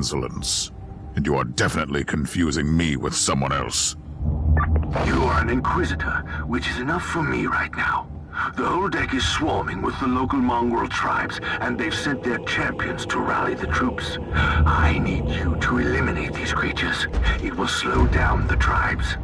insolence. And you are definitely confusing me with someone else. You are an Inquisitor, which is enough for me right now. The whole deck is swarming with the local mongrel tribes, and they've sent their champions to rally the troops. I need you to eliminate these creatures. It will slow down the tribes.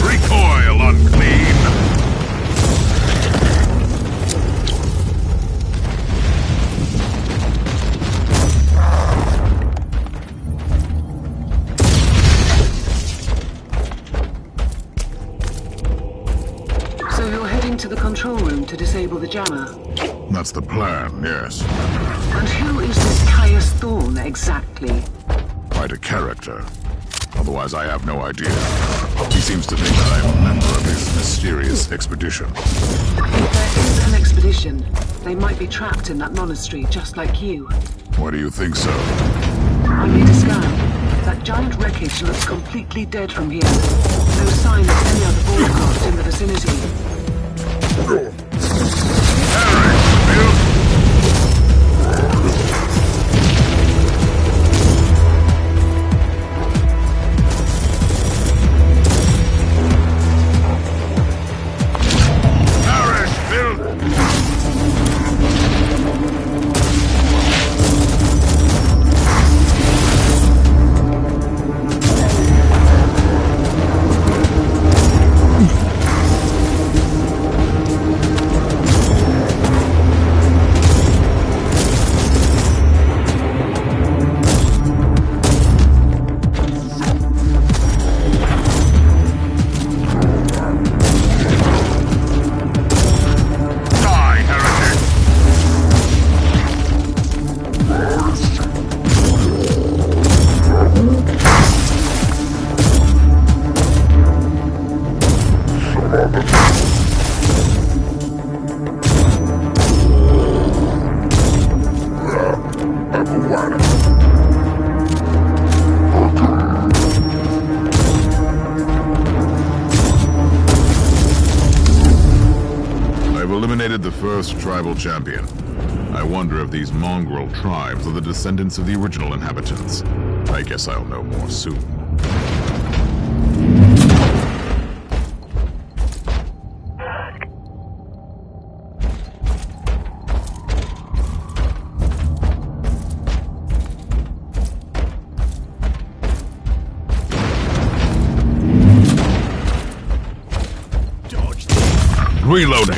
Recoil, unclean! So you're heading to the control room to disable the jammer? That's the plan, yes. And who is this Caius Thorn exactly? Quite a character. Otherwise, I have no idea. He seems to think that I'm a member of his mysterious expedition. If there is an expedition, they might be trapped in that monastery just like you. Why do you think so? I made a scan. That giant wreckage looks completely dead from here. No sign of any other broadcast in the vicinity. The first tribal champion. I wonder if these mongrel tribes are the descendants of the original inhabitants. I guess I'll know more soon. Reloading.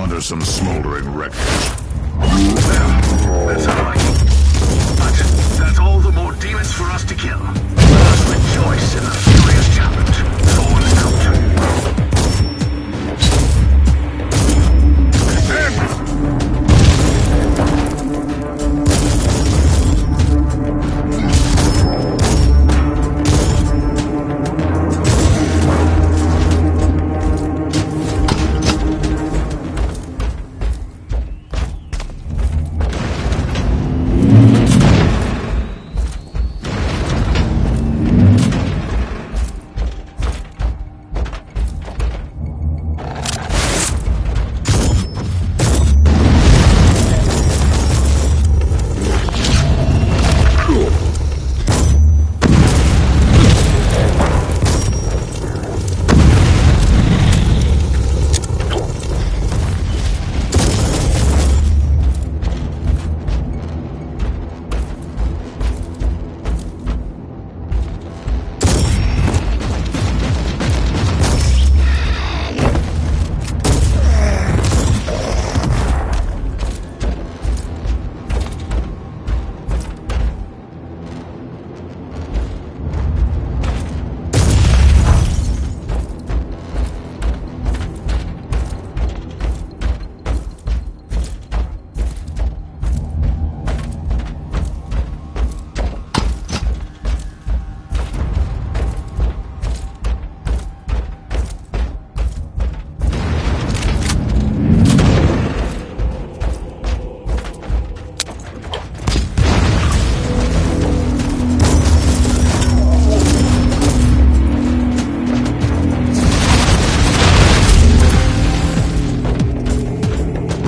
under some smoldering wreckage. Well, that's unlucky. But that's all the more demons for us to kill. Let us rejoice in the furious challenge. Thorn's out.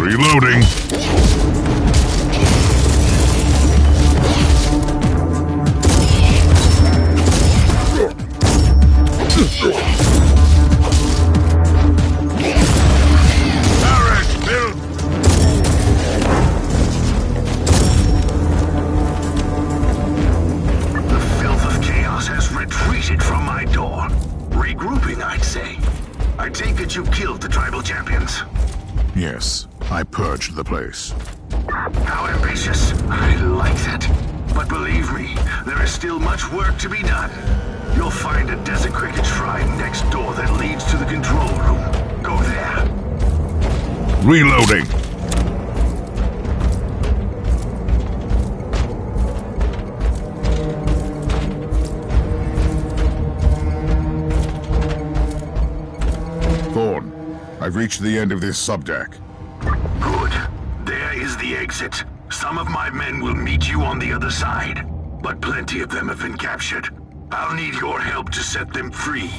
Reloading. The filth of chaos has retreated from my door. Regrouping, I'd say. I take it you killed the tribal champions. Yes, I purged the place. How ambitious. I like that. But believe me, there is still much work to be done. You'll find a desecrated shrine next door that leads to the control room. Go there. Reloading. Thorn, I've reached the end of this subdeck. Good. There is the exit. Some of my men will meet you on the other side, but plenty of them have been captured. I'll need your help to set them free.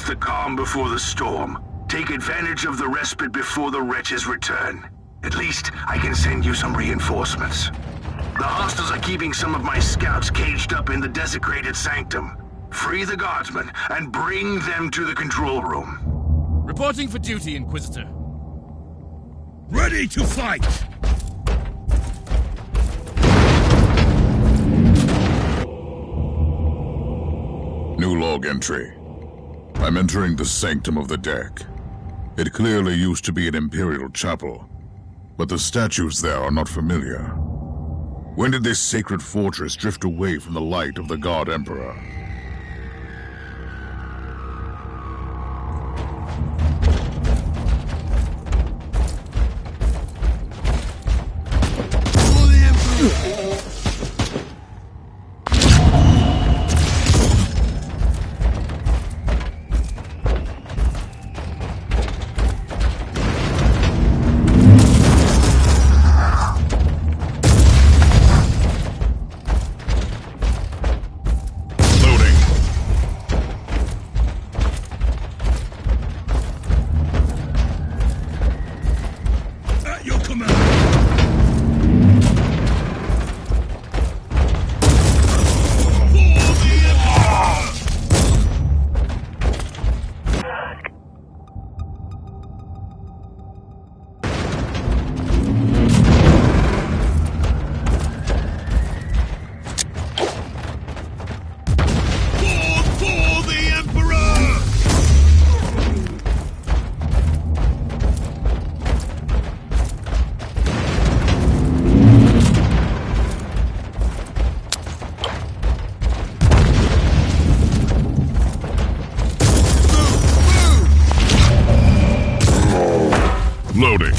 The calm before the storm. Take advantage of the respite before the wretches return. At least, I can send you some reinforcements. The hostiles are keeping some of my scouts caged up in the desecrated sanctum. Free the guardsmen and bring them to the control room. Reporting for duty, Inquisitor. Ready to fight! New log entry. I'm entering the sanctum of the deck. It clearly used to be an imperial chapel, but the statues there are not familiar. When did this sacred fortress drift away from the light of the God Emperor? Loading.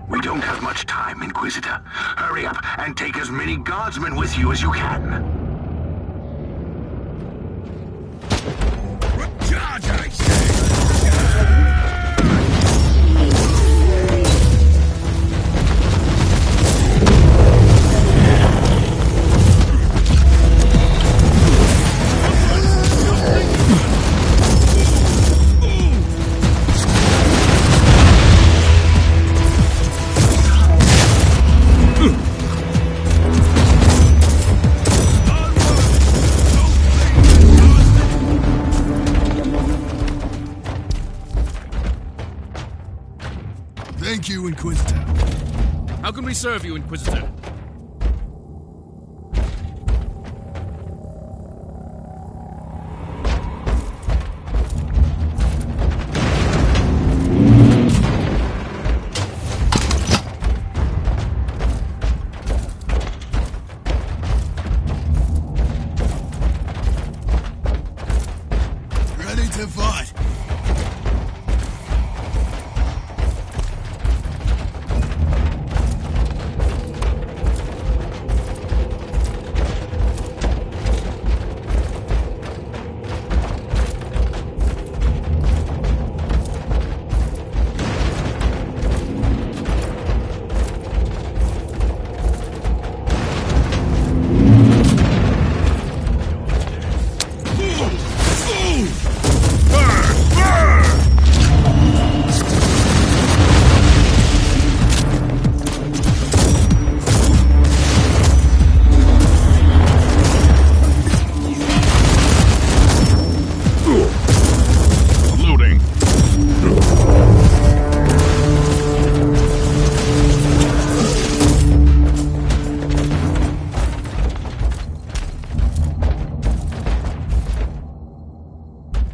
We don't have much time, Inquisitor. Hurry up and take as many guardsmen with you as you can. Charge, I say! Thank you, Inquisitor. How can we serve you, Inquisitor? Ready to fight.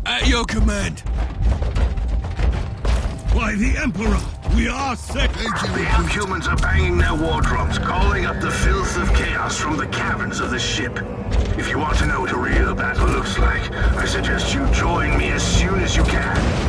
At your command. By the Emperor, we are set. Thank you, The Inquisitor. Inhumans are banging their war drums, calling up the filth of chaos from the caverns of the ship. If you want to know what a real battle looks like, I suggest you join me as soon as you can.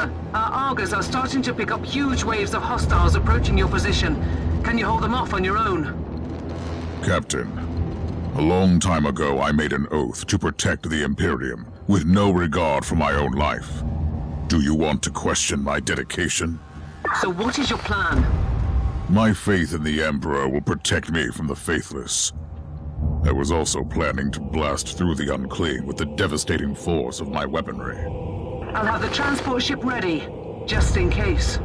Commander, our Argos are starting to pick up huge waves of hostiles approaching your position. Can you hold them off on your own? Captain, a long time ago I made an oath to protect the Imperium, with no regard for my own life. Do you want to question my dedication? So what is your plan? My faith in the Emperor will protect me from the faithless. I was also planning to blast through the unclean with the devastating force of my weaponry. I'll have the transport ship ready, just in case.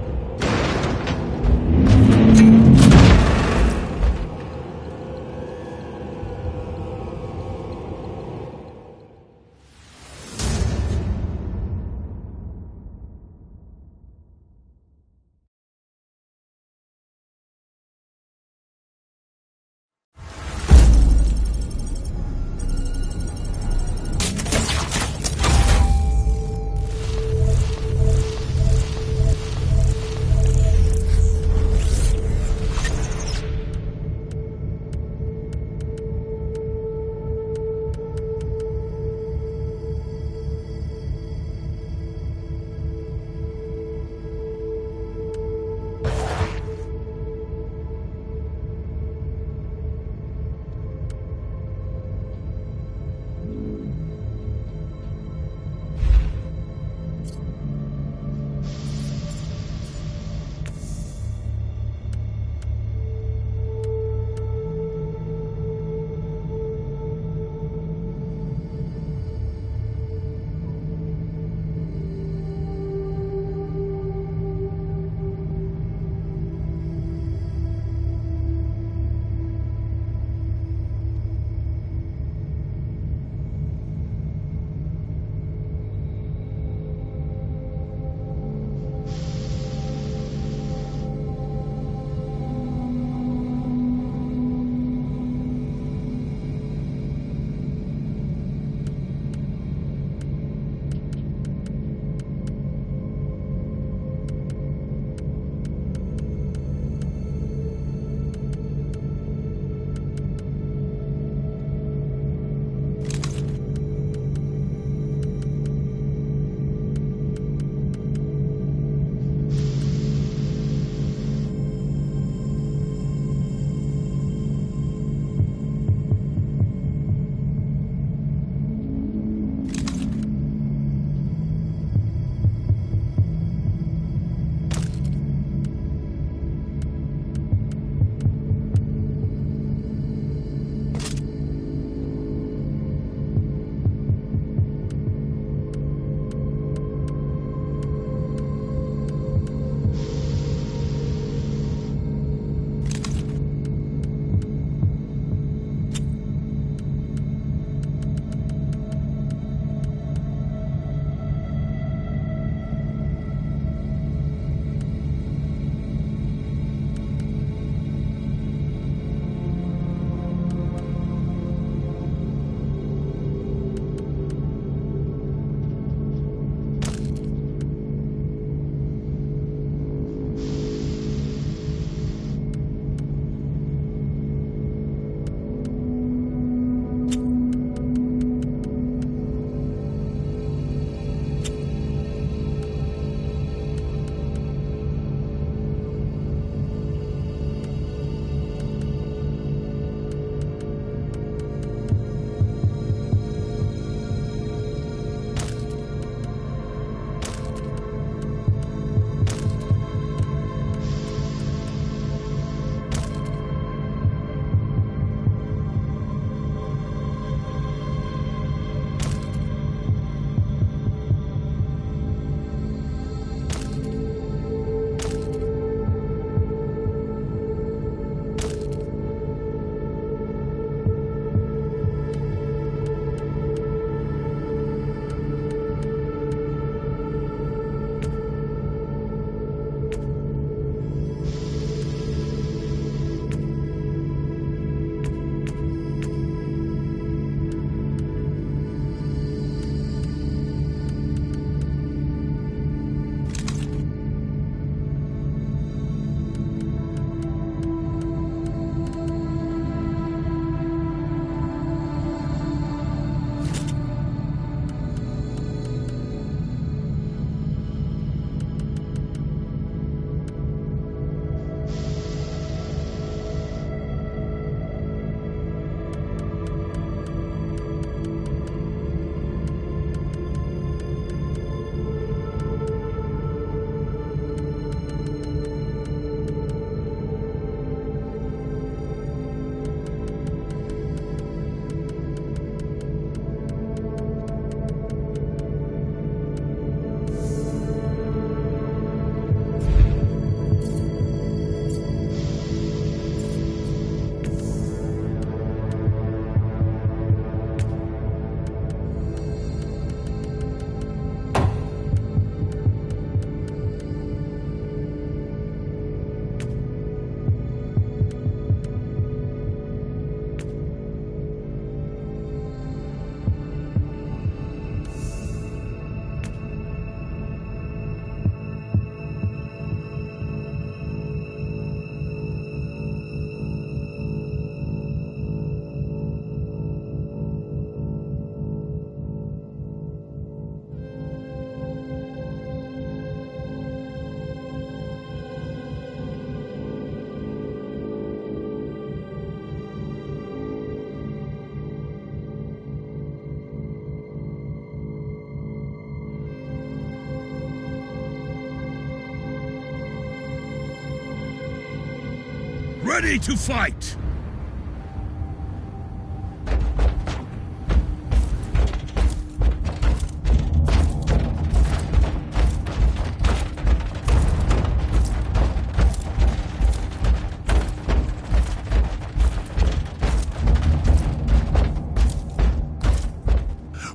Ready to fight!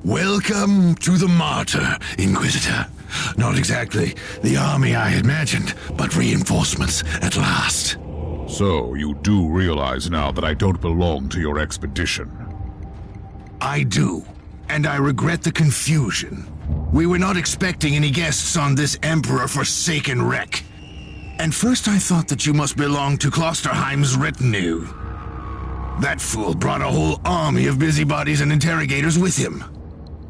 Welcome to the Martyr, Inquisitor. Not exactly the army I imagined, but reinforcements at last. So, you do realize now that I don't belong to your expedition? I do, and I regret the confusion. We were not expecting any guests on this Emperor-forsaken wreck. And first I thought that you must belong to Klosterheim's retinue. That fool brought a whole army of busybodies and interrogators with him.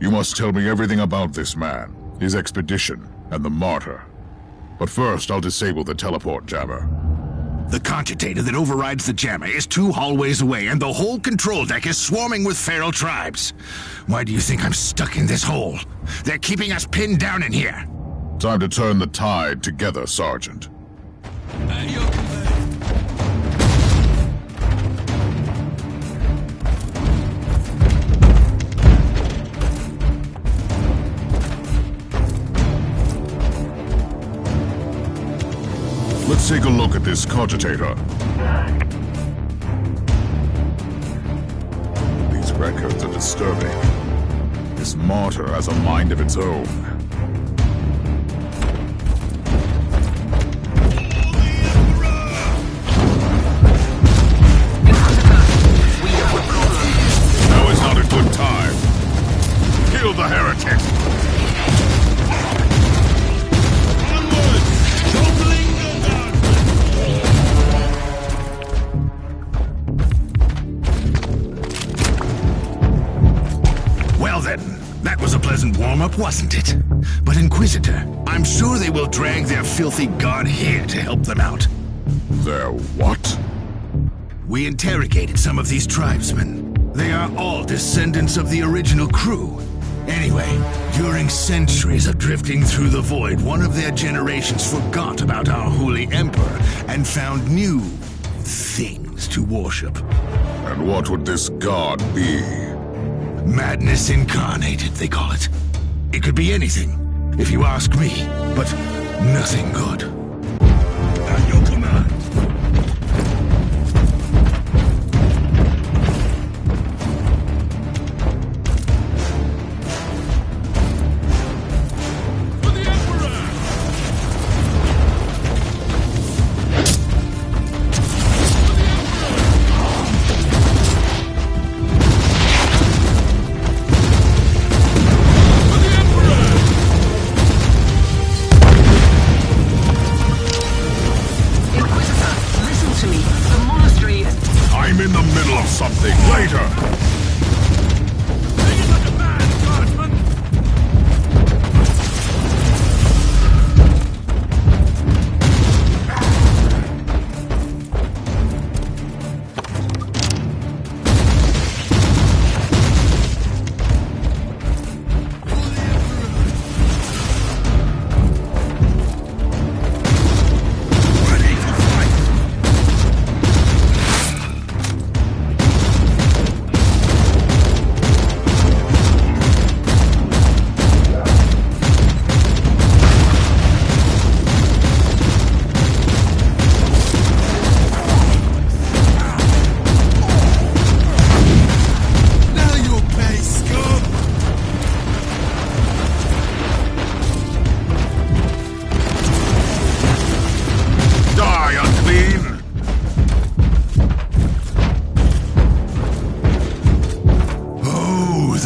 You must tell me everything about this man, his expedition, and the Martyr. But first, I'll disable the teleport jammer. The cogitator that overrides the jammer is 2 hallways away, and the whole control deck is swarming with feral tribes. Why do you think I'm stuck in this hole? They're keeping us pinned down in here. Time to turn the tide together, Sergeant. Let's take a look at this cogitator. These records are disturbing. This martyr has a mind of its own. Now is not a good time. Kill the heretic! That was a pleasant warm-up, wasn't it? But Inquisitor, I'm sure they will drag their filthy god here to help them out. Their what? We interrogated some of these tribesmen. They are all descendants of the original crew. Anyway, during centuries of drifting through the void, one of their generations forgot about our holy emperor and found new things to worship. And what would this god be? Madness incarnated, they call it. It could be anything, if you ask me, but nothing good. At your command. Something later!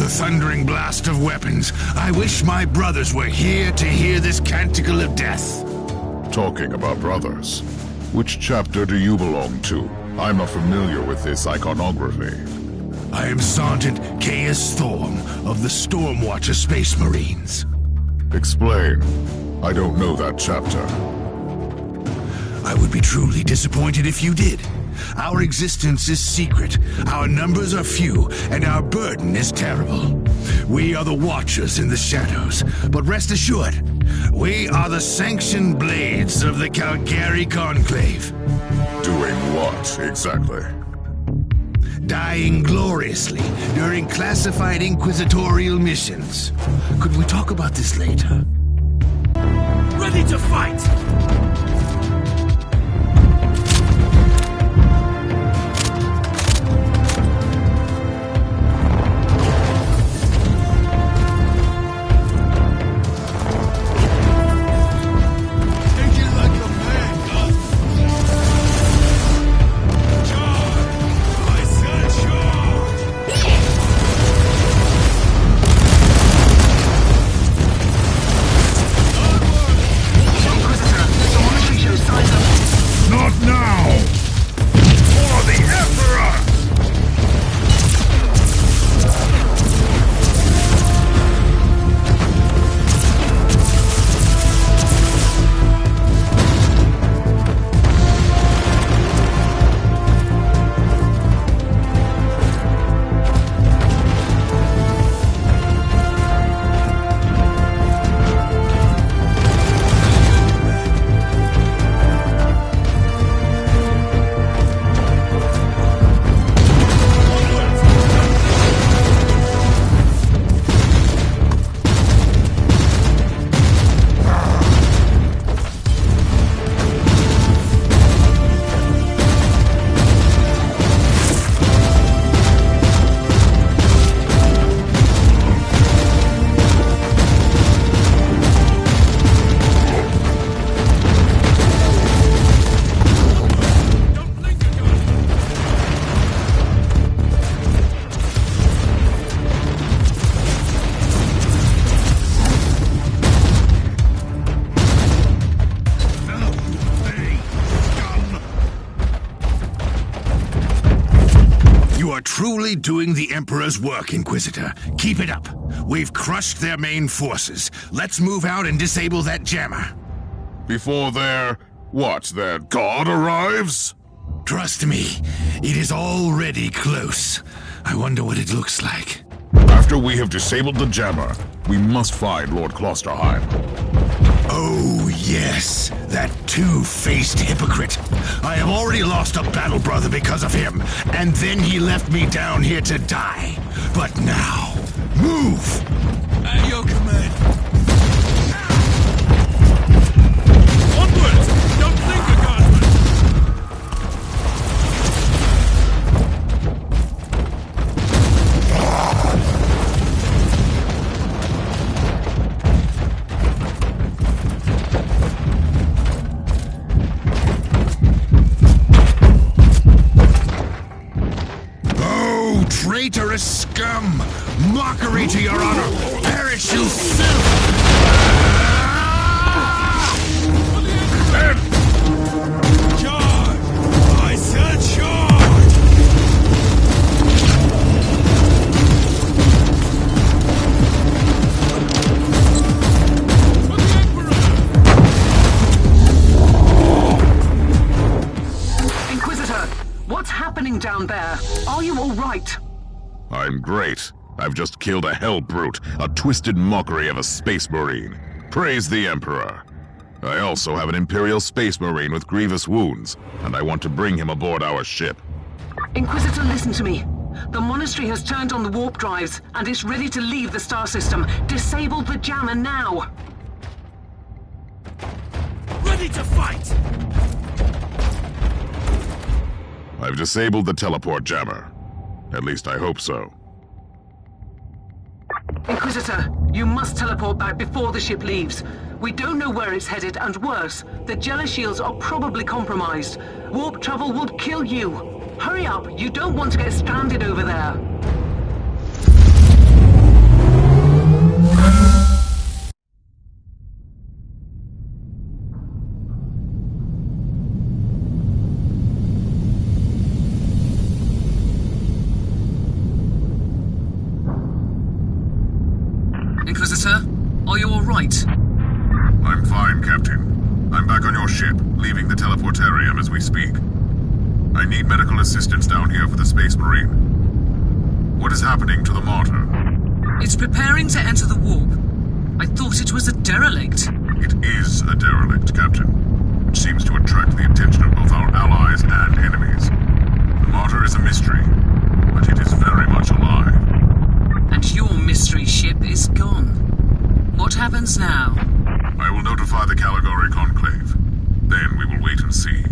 Thundering blast of weapons. I wish my brothers were here to hear this canticle of death. Talking about brothers, which chapter do you belong to? I'm not familiar with this iconography. I am Sergeant Caius Thorm of the Stormwatcher Space Marines. Explain. I don't know that chapter. I would be truly disappointed if you did. Our existence is secret, our numbers are few, and our burden is terrible. We are the Watchers in the shadows, but rest assured, we are the sanctioned blades of the Calgary Conclave. Do Doing what, exactly? Dying gloriously during classified inquisitorial missions. Could we talk about this later? Ready to fight! Truly doing the Emperor's work, Inquisitor. Keep it up. We've crushed their main forces. Let's move out and disable that jammer. Before their god arrives? Trust me, it is already close. I wonder what it looks like. After we have disabled the jammer, we must find Lord Klosterheim. Oh, yes. That two-faced hypocrite. I have already lost a battle brother because of him, and then he left me down here to die. But now, move! At your command. Onwards! Don't linger, guardsman! Traitorous scum! Mockery to your honor! Perish you soon! Charge! I said charge! For the Emperor! Inquisitor, what's happening down there? Are you all right? I'm great. I've just killed a hell brute, a twisted mockery of a space marine. Praise the Emperor. I also have an Imperial space marine with grievous wounds, and I want to bring him aboard our ship. Inquisitor, listen to me. The monastery has turned on the warp drives, and is ready to leave the star system. Disable the jammer now! Ready to fight! I've disabled the teleport jammer. At least I hope so. Inquisitor, you must teleport back before the ship leaves. We don't know where it's headed, and worse, the Jella shields are probably compromised. Warp travel would kill you. Hurry up, you don't want to get stranded over there. Inquisitor, are you all right? I'm fine, Captain. I'm back on your ship, leaving the teleportarium as we speak. I need medical assistance down here for the Space Marine. What is happening to the Martyr? It's preparing to enter the warp. I thought it was a derelict. It is a derelict, Captain. which seems to attract the attention of both our allies and enemies. The martyr is a mystery, but it is very much alive. And your mystery ship is gone. What happens now? I will notify the Caligari Conclave. Then we will wait and see.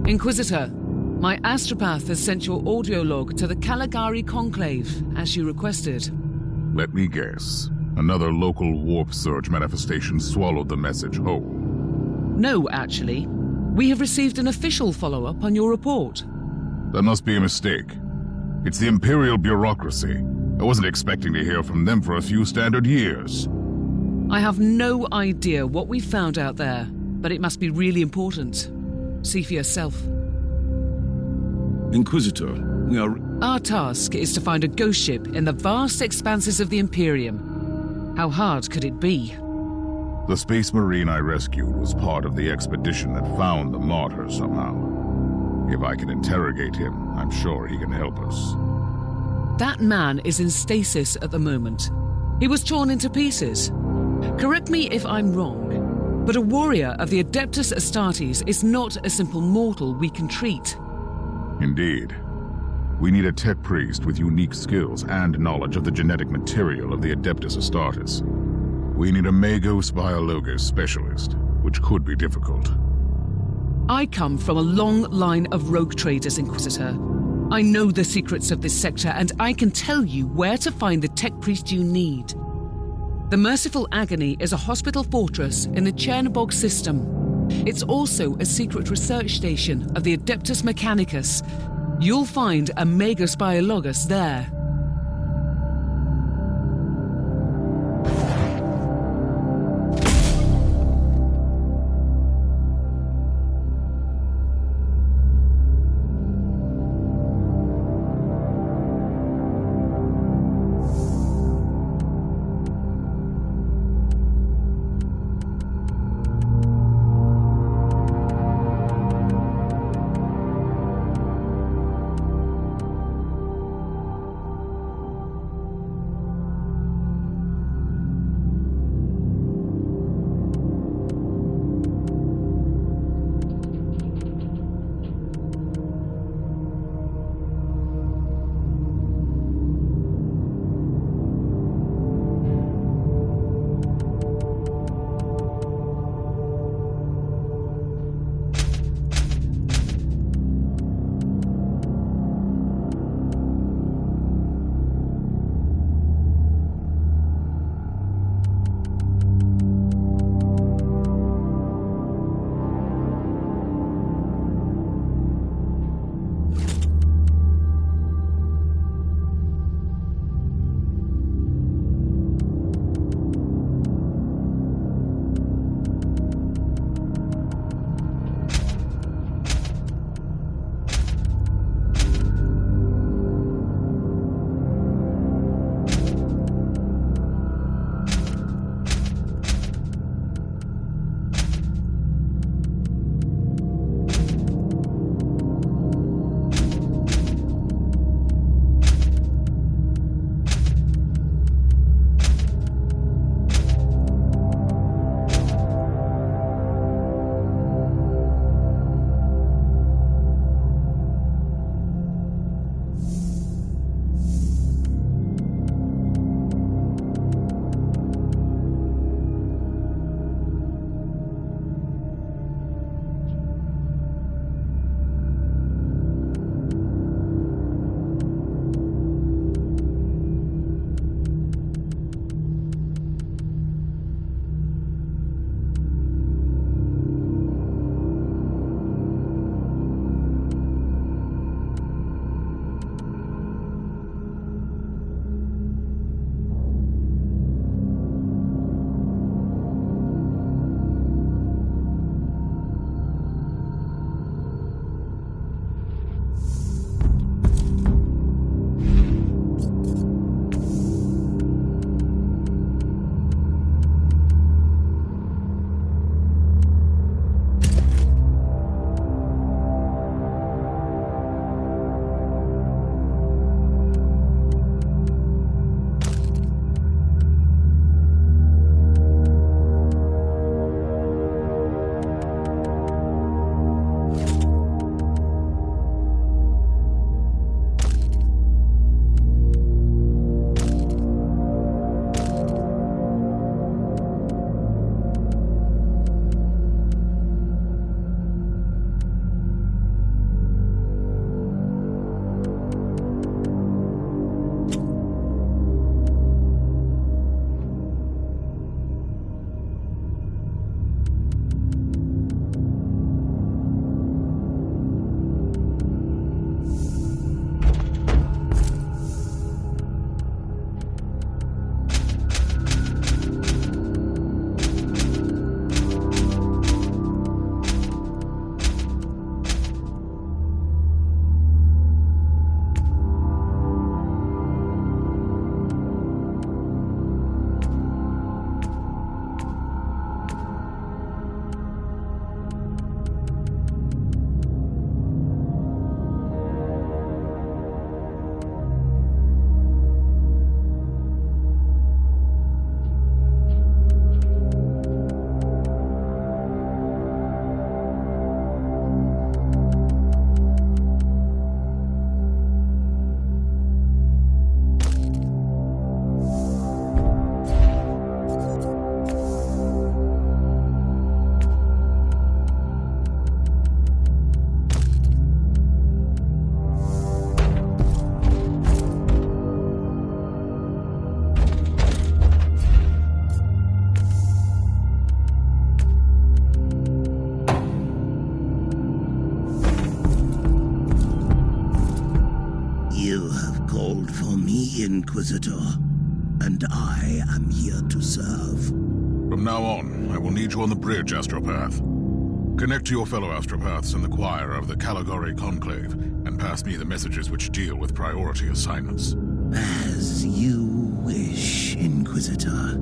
Inquisitor, my astropath has sent your audio log to the Caligari Conclave, as you requested. Let me guess. Another local warp surge manifestation swallowed the message whole. No, actually. We have received an official follow-up on your report. That must be a mistake. It's the Imperial bureaucracy. I wasn't expecting to hear from them for a few standard years. I have no idea what we found out there, but it must be really important. See for yourself. Inquisitor, we are... Our task is to find a ghost ship in the vast expanses of the Imperium. How hard could it be? The Space Marine I rescued was part of the expedition that found the martyr somehow. If I can interrogate him, I'm sure he can help us. That man is in stasis at the moment. He was torn into pieces. Correct me if I'm wrong, but a warrior of the Adeptus Astartes is not a simple mortal we can treat. Indeed. We need a tech priest with unique skills and knowledge of the genetic material of the Adeptus Astartes. We need a Magos Biologos specialist, which could be difficult. I come from a long line of rogue traders, Inquisitor. I know the secrets of this sector, and I can tell you where to find the tech priest you need. The Merciful Agony is a hospital fortress in the Chernobog system. It's also a secret research station of the Adeptus Mechanicus. You'll find a Magos Biologos there. called for me, Inquisitor, and I am here to serve. From now on, I will need you on the bridge, Astropath. Connect to your fellow Astropaths in the choir of the Caligari Conclave, and pass me the messages which deal with priority assignments. As you wish, Inquisitor.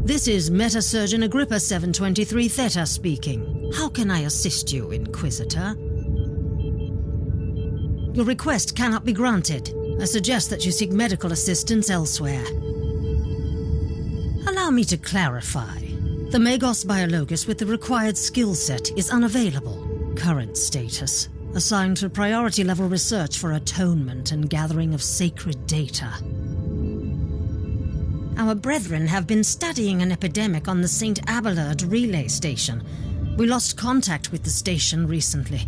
This is Metasurgeon Agrippa 723 Theta speaking. How can I assist you, Inquisitor? Your request cannot be granted. I suggest that you seek medical assistance elsewhere. Allow me to clarify. The Magos Biologus with the required skill set is unavailable. Current status: assigned to priority level research for atonement and gathering of sacred data. Our brethren have been studying an epidemic on the St. Abelard relay station. We lost contact with the station recently.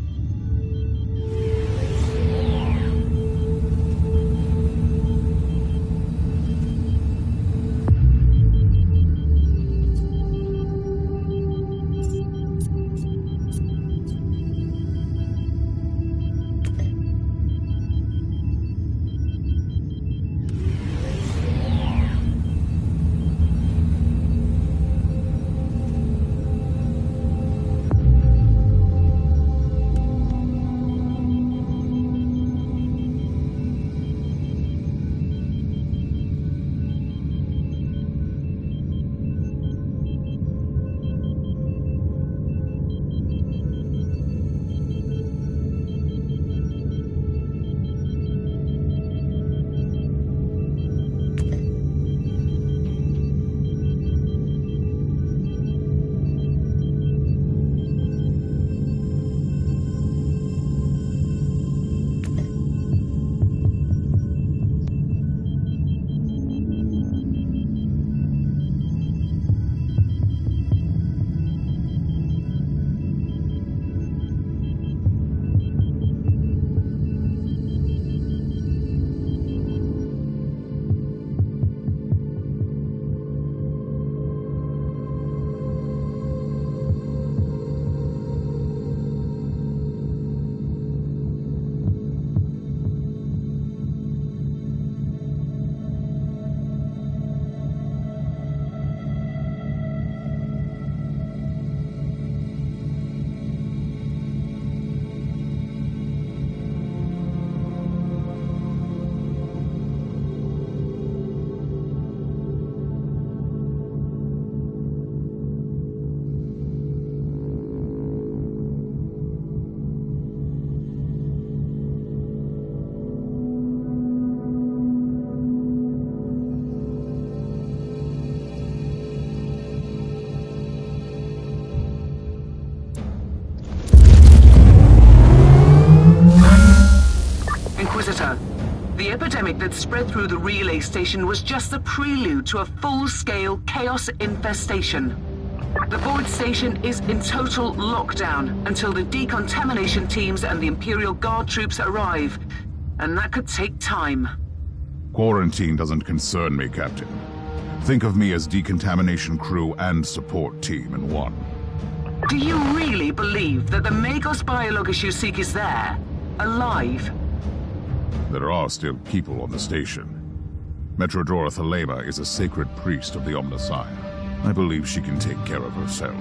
The epidemic that spread through the relay station was just the prelude to a full-scale chaos infestation. The Void Station is in total lockdown until the decontamination teams and the Imperial Guard troops arrive, and that could take time. Quarantine doesn't concern me, Captain. Think of me as decontamination crew and support team in one. Do you really believe that the Magos Biologus you seek is there, alive? There are still people on the station. Metrodora Thelema is a sacred priest of the Omnissiah. I believe she can take care of herself.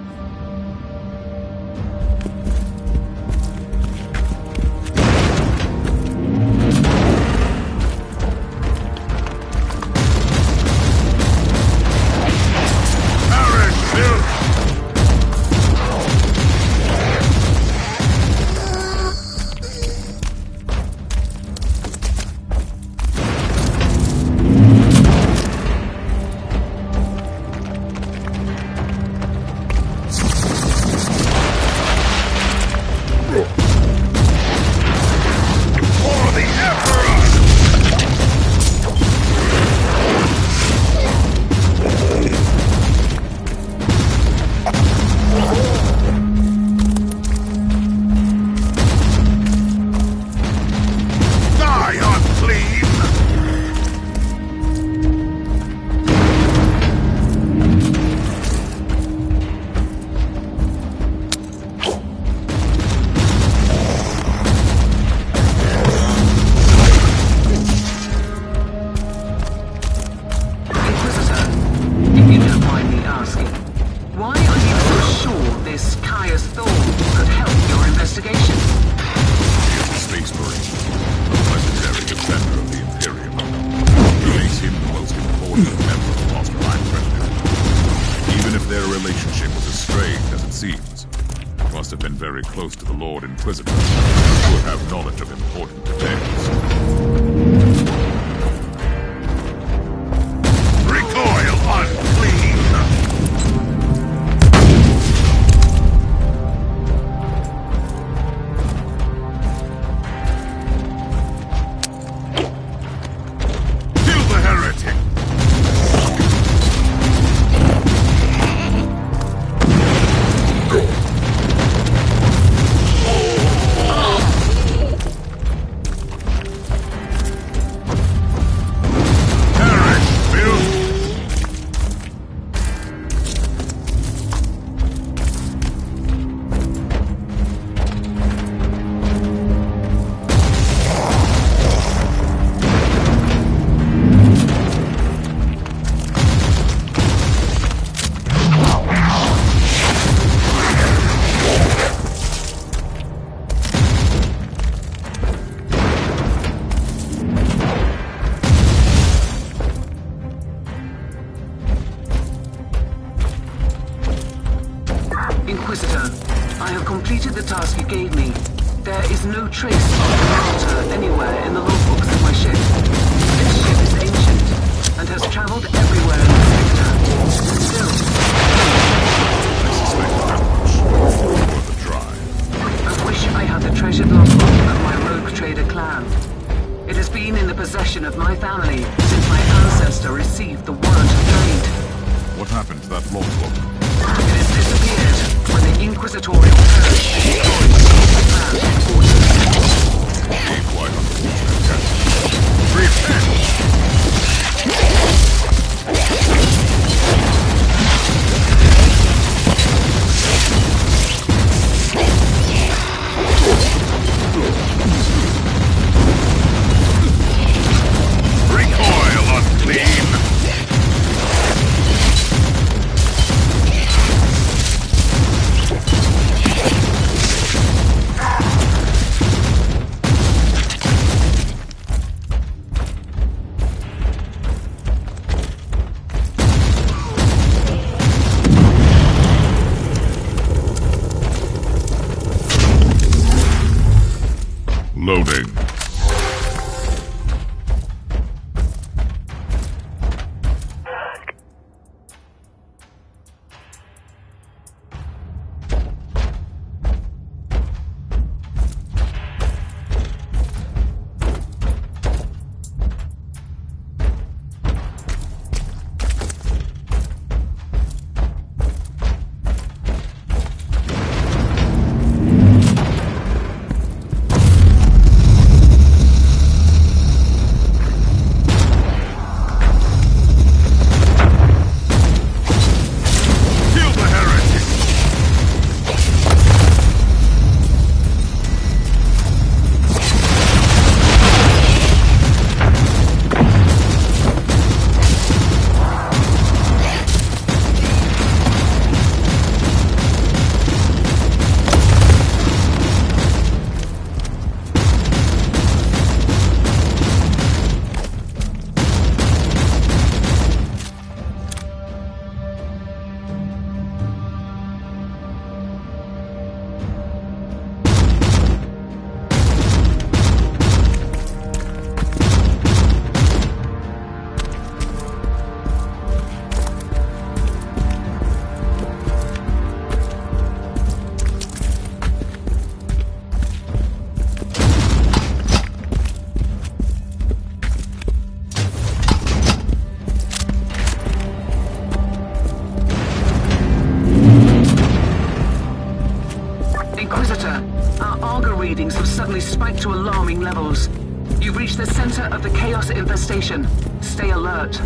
unfortunate member of the mastermind primitive. Even if their relationship was as strained as it seems, it must have been very close to the Lord Inquisitor, who would have knowledge of important details. Recoil unclean! Inquisitor, I have completed the task you gave me. There is no trace of the martyr anywhere in the logbooks of my ship. This ship is ancient and has traveled everywhere in the sector. Still, I suspect that much. Worth a try. I wish I had the treasured logbook of my rogue trader clan. It has been in the possession of my family since my ancestor received the warrant of trade. What happened to that logbook? It has disappeared when the Inquisitorial Purge destroyed the clan headquarters. A quite unfortunate death. Repent! Recoil unclean! Loading. Inquisitor, our Argo readings have suddenly spiked to alarming levels. You've reached the center of the Chaos infestation. Stay alert.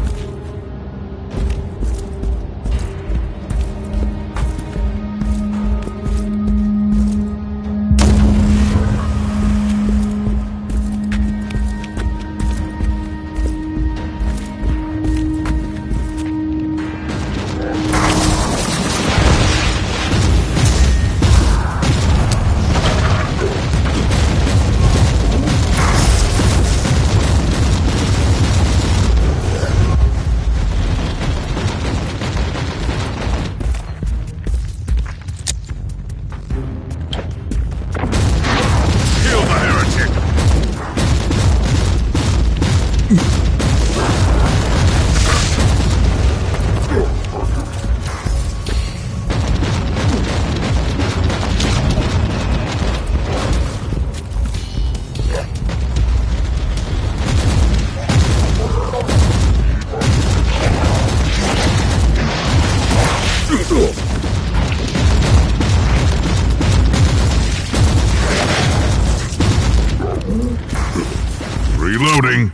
Reloading.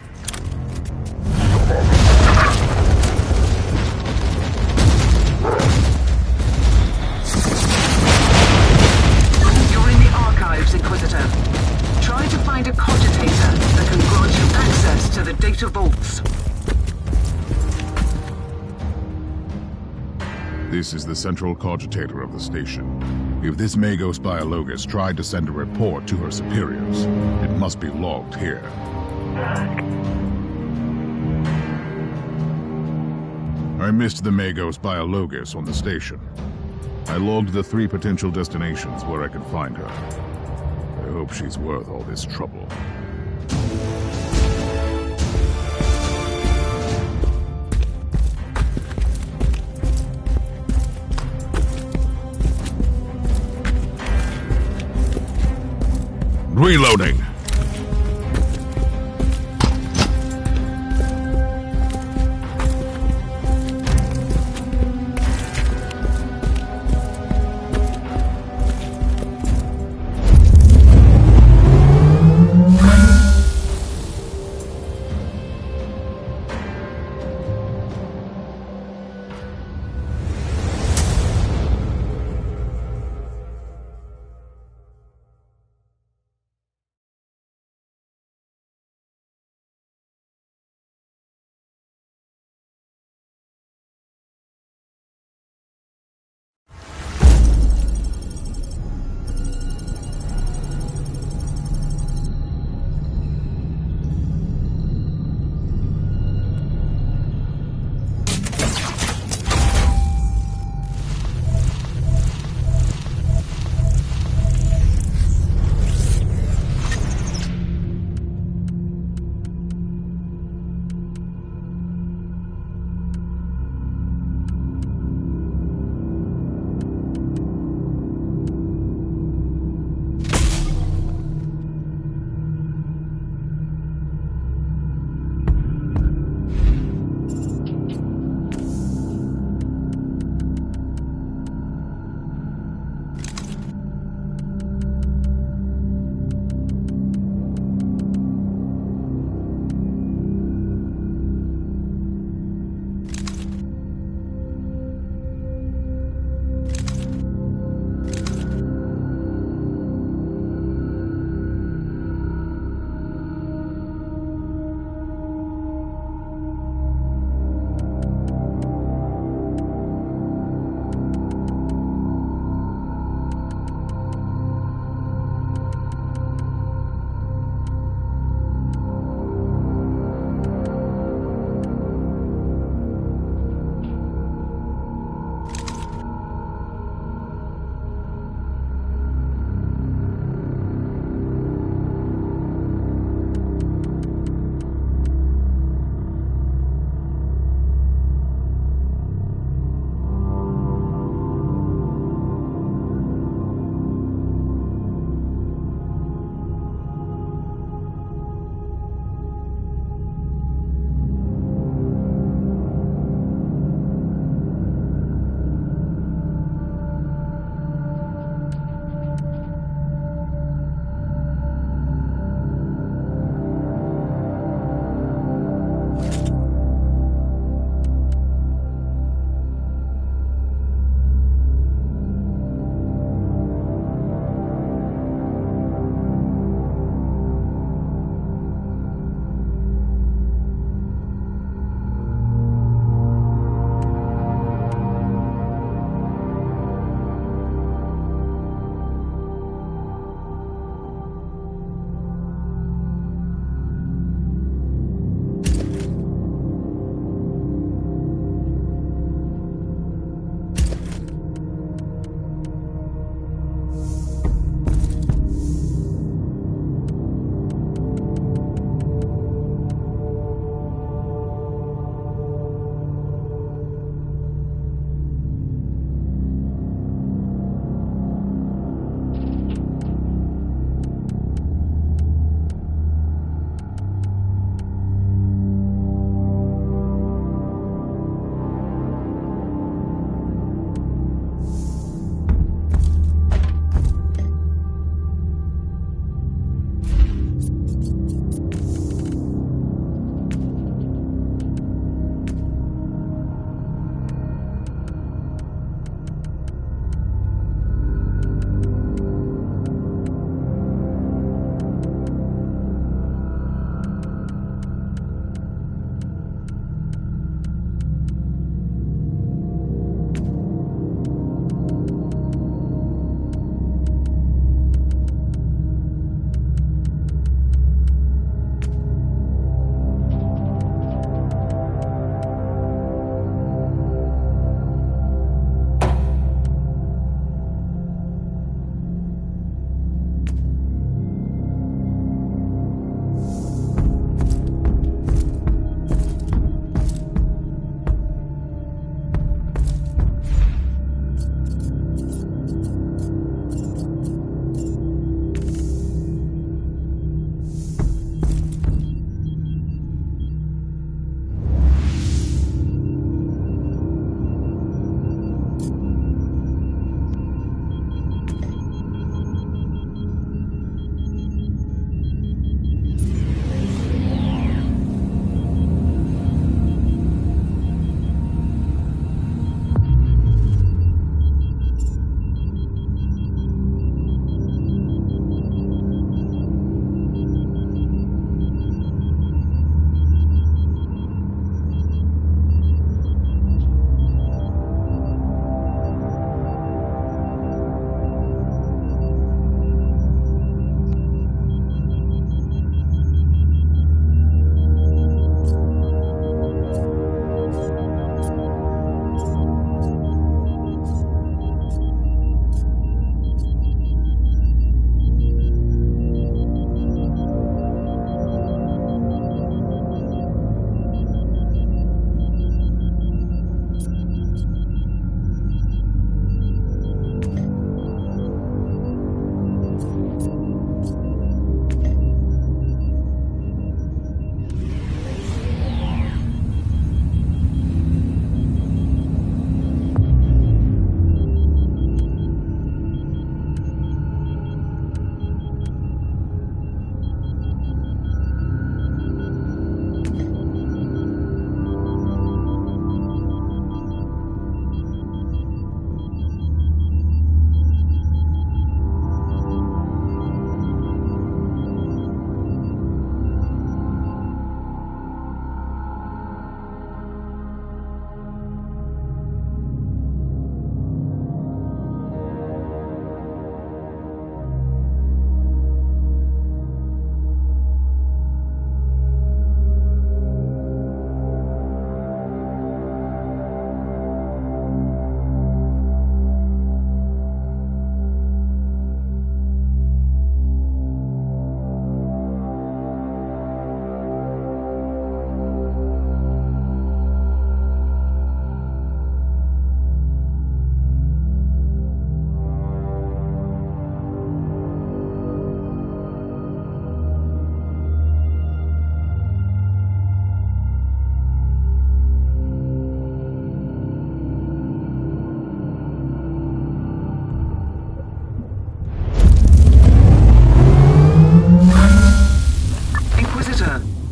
You're in the archives, Inquisitor. Try to find a cogitator that can grant you access to the data vaults. This is the central cogitator of the station. If this Magos Biologus tried to send a report to her superiors, it must be logged here. I missed the Magos Biologus on the station. I logged the 3 potential destinations where I could find her. I hope she's worth all this trouble. Reloading!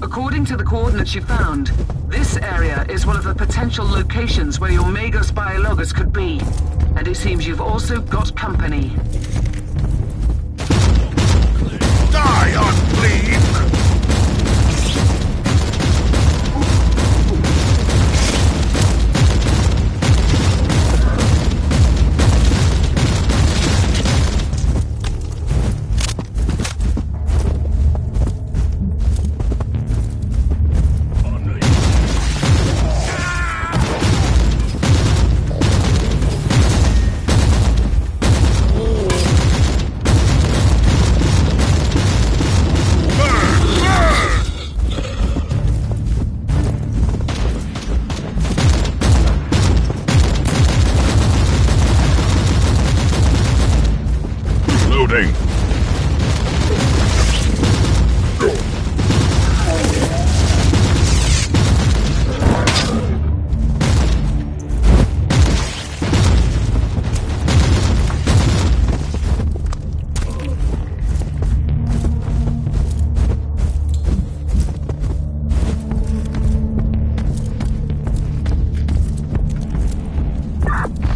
According to the coordinates you found, this area is one of the potential locations where your Magos Biologus could be. And it seems you've also got company. Die, unbleed! Loading.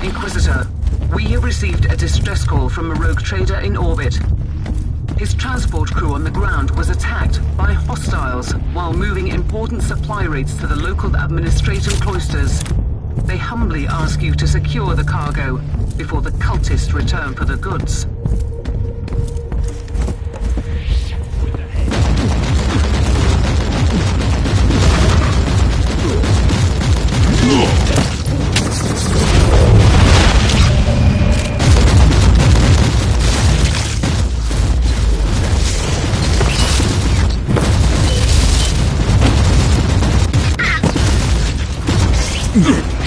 Inquisitor, we have received a distress call from a rogue trader in orbit. His transport crew on the ground was attacked by hostiles while moving important supply rates to the local administrative cloisters. They humbly ask you to secure the cargo before the cultists return for the goods. Ugh.